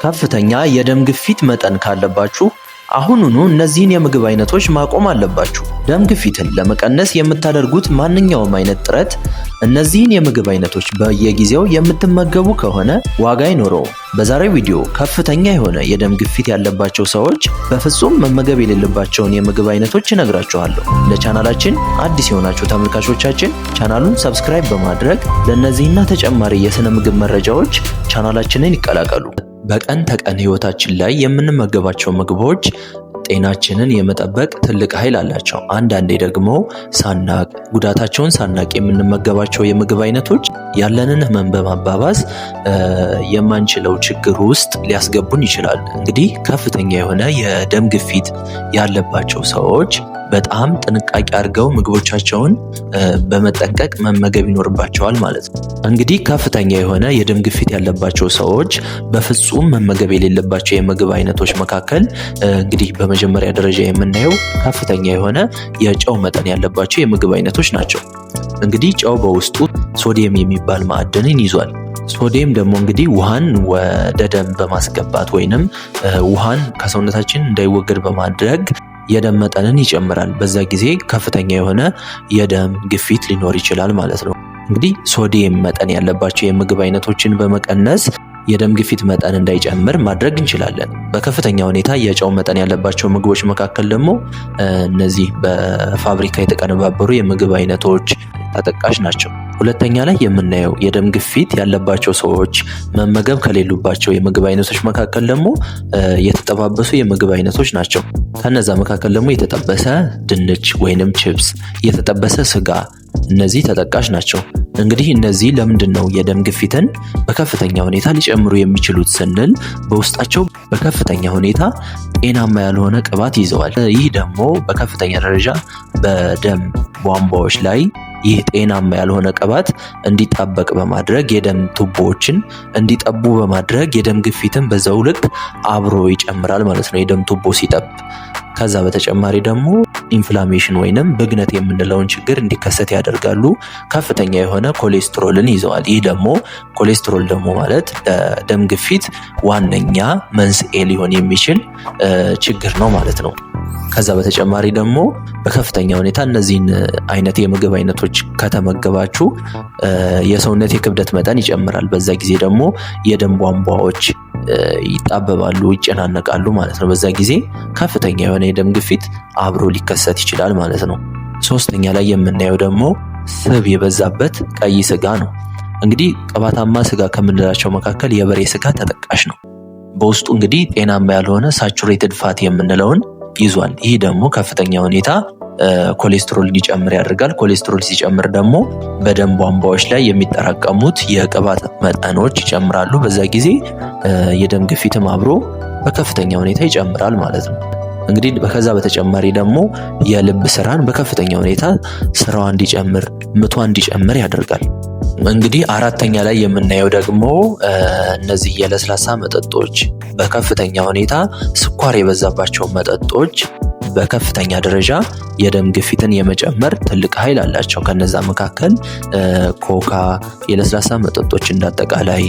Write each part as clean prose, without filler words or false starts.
ከፍተኛ የደም ግፊት መጠን ካለባችሁ አሁኑኑ እነዚህን የምግብ አይነቶች ማቆም አለባችሁ። ደም ግፊትን ለመቀነስ የምታደርጉት ማንኛውም አይነት ጥረት እነዚህን የምግብ አይነቶች በየጊዜው የምትመገቡ ከሆነ ዋጋ አይኖረውም። በዛሬው ቪዲዮ ከፍተኛ የሆነ የደም ግፊት ያለባቸው ሰዎች በፍጹም መመገብ የሌለባቸውን የምግብ አይነቶች እነግራችኋለሁ። ለቻናላችን አዲስ የሆናችሁ ተመልካቾቻችን ቻናሉን ሰብስክራይብ በማድረግ ለእነዚህና ተጨማሪ የስነ ምግብ መረጃዎች ቻናላችንን ይቀላቀሉ። በቀን ተቀን ህይወታችን ላይ የምንመገባቸው ምግቦች ጤናችንን የመጠበቅ ትልቅ ኃይል አላቸው። አንዳንዴ ደግሞ ሳናቅ ጉዳታቸውን ሳናቅ የምንመገባቸው የምግብ አይነቶች ያለንን ህመም በማባባስ የማንችለው ችግር ውስጥ ሊያስገቡን ይችላል። እንግዲህ ከፍተኛ የሆነ የደም ግፊት ያለባቸው ሰዎች በጣም ጥንቃቄ አድርገው ምግቦቻቸውን በመጠንቀቅ መመገብ ይኖርባቸዋል ማለት ነው። እንግዲህ ከፍተኛ የሆነ የደም ግፊት ያለባቸው ሰዎች በፍጹም መመገብ የሌለባቸው የምግብ አይነቶች መካከል እንግዲህ በመጀመሪያ ደረጃ የምናየው ከፍተኛ የሆነ የጨው መጠን ያለባቸው የምግብ አይነቶች ናቸው። እንግዲህ ጨው በውስጡ ሶዲየም የሚባል ማዕድንን ይዟል። ሶዲየም ደግሞ እንግዲህ ውሃን ወደ ደም በማስገባት ወይንም ውሃን ከሰውነታችን እንዳይወገድ በማድረግ የደም መጠንን ይጨምራል። በዛ ጊዜ ከፍተኛ የሆነ የደም ግፊት ሊኖር ይችላል ማለት ነው። እንግዲህ ሶዲየም መጠን ያለባቸው የምግብ አይነቶችን በመቀነስ የደም ግፊት መጠን እንዳይጨምር ማድረግ እንችላለን። በከፍተኛ ሁኔታ የጨው መጠን ያለባቸው ምግቦች መካከል ደግሞ እነዚህ በፋብሪካ የተቀነባበሩ የምግብ አይነቶች ተጠቃሽ ናቸው። ሁለተኛ ላይ የምናየው የደም ግፊት ያለባቸው ሰዎች መመገብ ከሌሉባቸው የምግብ አይነቶች መካከል ደግሞ የተጠባበሱ የምግብ አይነቶች ናቸው። ከነዛ መካከል ደግሞ የተጠበሰ ድንች ወይንም ቺፕስ፣ የተጠበሰ ስጋ እነዚህ ተጠቃሽ ናቸው። እንግዲህ እነዚህ ለምንድነው የደም ግፊትን በከፍተኛ ሁኔታ ሊጨምሩ የሚችሉት ስንል በውስጣቸው በከፍተኛ ሁኔታ ጤናማ ያልሆነ ቅባት ይዘዋል። ይህ ደግሞ በከፍተኛ ደረጃ በደም ቧንቧዎች ላይ ይህ ጤናማ ያልሆነ ቅባት እንዲጣበቅ በማድረግ የደም ቱቦዎችን እንዲጠቡ በማድረግ የደም ግፊትን በዛው ልክ አብሮ ይጨምራል ማለት ነው፣ የደም ቱቦ ሲጠብ። ከዛ በተጨማሪ ደግሞ ኢንፍላሜሽን ወይንም ብግነት የምንለውን ችግር እንዲከሰት ያደርጋሉ። ከፍተኛ የሆነ ኮሌስትሮልን ይዘዋል። ይህ ደግሞ ኮሌስትሮል ደግሞ ማለት ለደም ግፊት ዋነኛ መንስኤ ሊሆን የሚችል ችግር ነው ማለት ነው። ከዛ በተጨማሪ ደግሞ በከፍተኛ ሁኔታ እነዚህን አይነት የምግብ አይነቶች ከተመገባችሁ የሰውነት የክብደት መጠን ይጨምራል። በዛ ጊዜ ደግሞ የደም ቧንቧዎች ይጣበባሉ፣ ይጨናነቃሉ ማለት ነው። በዛ ጊዜ ከፍተኛ የሆነ የደም ግፊት አብሮ ሊከሰት ይችላል ማለት ነው። ሶስተኛ ላይ የምናየው ደግሞ ስብ የበዛበት ቀይ ስጋ ነው። እንግዲህ ቅባታማ ስጋ ከምንላቸው መካከል የበሬ ስጋ ተጠቃሽ ነው። በውስጡ እንግዲህ ጤናማ ያልሆነ ሳቹሬትድ ፋት የምንለውን ይዟል። ይህ ደግሞ ከፍተኛ ሁኔታ ኮሌስትሮል እንዲጨምር ያደርጋል። ኮሌስትሮል ሲጨምር ደግሞ በደም ቧንቧዎች ላይ የሚጠራቀሙት የቅባት መጠኖች ይጨምራሉ። በዛ ጊዜ የደም ግፊትም አብሮ በከፍተኛ ሁኔታ ይጨምራል ማለት ነው። እንግዲህ ከዛ በተጨማሪ ደግሞ የልብ ስራን በከፍተኛ ሁኔታ ስራዋ እንዲጨምር፣ ምቷ እንዲጨምር ያደርጋል። እንግዲህ አራተኛ ላይ የምናየው ደግሞ እነዚህ የለስላሳ መጠጦች በከፍተኛ ሁኔታ ስኳር የበዛባቸው መጠጦች በከፍተኛ ደረጃ የደም ግፊትን የመጨመር ትልቅ ኃይል አላቸው። ከነዛ መካከል ኮካ፣ የለስላሳ መጠጦች እንዳጠቃላይ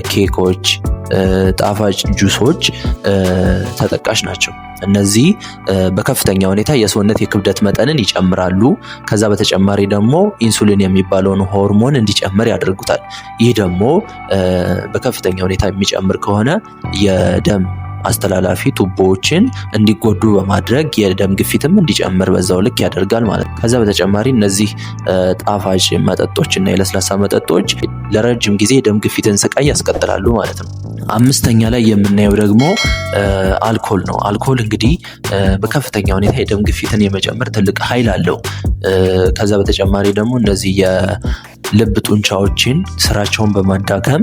ኬኮች፣ ጣፋጭ ጁሶች ተጠቃሽ ናቸው። እነዚህ በከፍተኛ ሁኔታ የሰውነት የክብደት መጠንን ይጨምራሉ። ከዛ በተጨማሪ ደግሞ ኢንሱሊን የሚባለውን ሆርሞን እንዲጨምር ያደርጉታል። ይህ ደግሞ በከፍተኛ ሁኔታ የሚጨምር ከሆነ የደም አስተላላፊ ቱቦዎችን እንዲጎዱ በማድረግ የደም ግፊትም እንዲጨምር በዛው ልክ ያደርጋል ማለት ነው። ከዛ በተጨማሪ እነዚህ ጣፋጭ መጠጦች እና የለስላሳ መጠጦች ለረጅም ጊዜ የደም ግፊትን ስቃይ ያስቀጥላሉ ማለት ነው። አምስተኛ ላይ የምናየው ደግሞ አልኮል ነው። አልኮል እንግዲህ በከፍተኛ ሁኔታ የደም ግፊትን የመጨመር ትልቅ ኃይል አለው። ከዛ በተጨማሪ ደግሞ እነዚህ የልብ ጡንቻዎችን ስራቸውን በማዳከም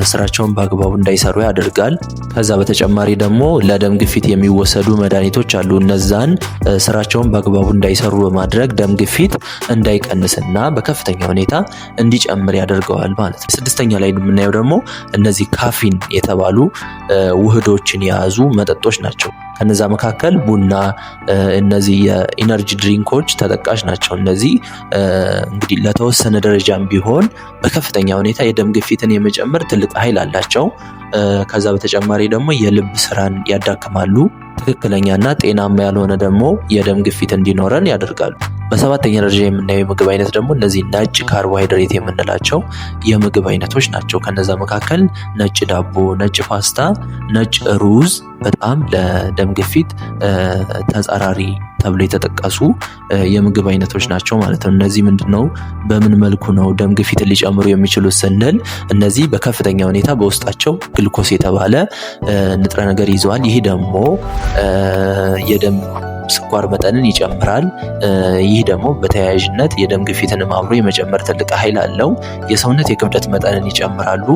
ስራቸውን በአግባቡ እንዳይሰሩ ያደርጋል። ከዛ በተጨማሪ ደግሞ ለደም ግፊት የሚወሰዱ መድኃኒቶች አሉ። እነዛን ስራቸውን በአግባቡ እንዳይሰሩ በማድረግ ደም ግፊት እንዳይቀንስና በከፍተኛ ሁኔታ እንዲጨምር ያደርገዋል ማለት ነው። ስድስተኛ ላይ የምናየው ደግሞ እነዚህ ካፊን የተባሉ ውህዶችን የያዙ መጠጦች ናቸው። ከነዛ መካከል ቡና፣ እነዚህ የኢነርጂ ድሪንኮች ተጠቃሽ ናቸው። እነዚህ እንግዲህ ለተወሰነ ደረጃም ቢሆን በከፍተኛ ሁኔታ የደም ግፊትን የመጨመር ትልቅ ኃይል አላቸው። ከዛ በተጨማሪ ደግሞ የልብ ስራን ያዳክማሉ። ትክክለኛና ጤናማ ያልሆነ ደግሞ የደም ግፊት እንዲኖረን ያደርጋሉ። በሰባተኛ ደረጃ የምናየው የምግብ አይነት ደግሞ እነዚህ ነጭ ካርቦሃይድሬት የምንላቸው የምግብ አይነቶች ናቸው። ከነዛ መካከል ነጭ ዳቦ፣ ነጭ ፓስታ፣ ነጭ ሩዝ በጣም ለደም ግፊት ተጻራሪ ተብሎ የተጠቀሱ የምግብ አይነቶች ናቸው ማለት ነው። እነዚህ ምንድነው በምን መልኩ ነው ደም ግፊትን ሊጨምሩ የሚችሉት ስንል እነዚህ በከፍተኛ ሁኔታ በውስጣቸው ግልኮስ የተባለ ንጥረ ነገር ይዘዋል። ይህ ደግሞ የደም ስኳር መጠንን ይጨምራል። ይህ ደግሞ በተያያዥነት የደም ግፊትንም አብሮ የመጨመር ትልቅ ኃይል አለው። የሰውነት የክብደት መጠንን ይጨምራሉ።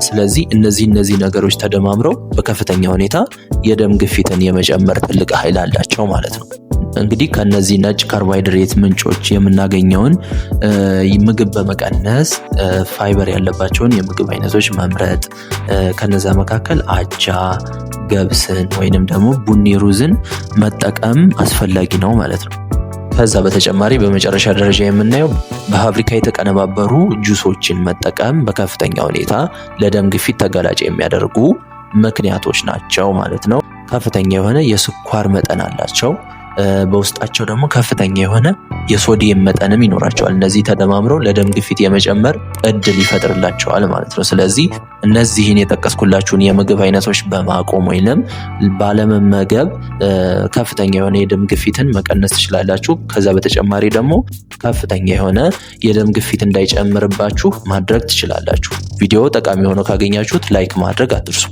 ስለዚህ እነዚህ ነገሮች ተደማምረው በከፍተኛ ሁኔታ የደም ግፊትን የመጨመር ትልቅ ኃይል አላቸው ማለት ነው። እንግዲህ ከነዚህ ነጭ ካርቦሃይድሬት ምንጮች የምናገኘውን ምግብ በመቀነስ ፋይበር ያለባቸውን የምግብ አይነቶች መምረጥ፣ ከነዛ መካከል አጃ፣ ገብስን ወይንም ደግሞ ቡኒ ሩዝን መጠቀም አስፈላጊ ነው ማለት ነው። ከዛ በተጨማሪ በመጨረሻ ደረጃ የምናየው በፋብሪካ የተቀነባበሩ ጁሶችን መጠቀም በከፍተኛ ሁኔታ ለደም ግፊት ተጋላጭ የሚያደርጉ ምክንያቶች ናቸው ማለት ነው። ከፍተኛ የሆነ የስኳር መጠን አላቸው። በውስጣቸው ደግሞ ከፍተኛ የሆነ የሶዲየም መጠንም ይኖራቸዋል። እነዚህ ተደማምረው ለደም ግፊት የመጨመር እድል ይፈጥርላቸዋል ማለት ነው። ስለዚህ እነዚህን የጠቀስኩላችሁን የምግብ አይነቶች በማቆም ወይንም ባለመመገብ ከፍተኛ የሆነ የደም ግፊትን መቀነስ ትችላላችሁ። ከዛ በተጨማሪ ደግሞ ከፍተኛ የሆነ የደም ግፊት እንዳይጨምርባችሁ ማድረግ ትችላላችሁ። ቪዲዮ ጠቃሚ ሆኖ ካገኛችሁት ላይክ ማድረግ አትርሱ።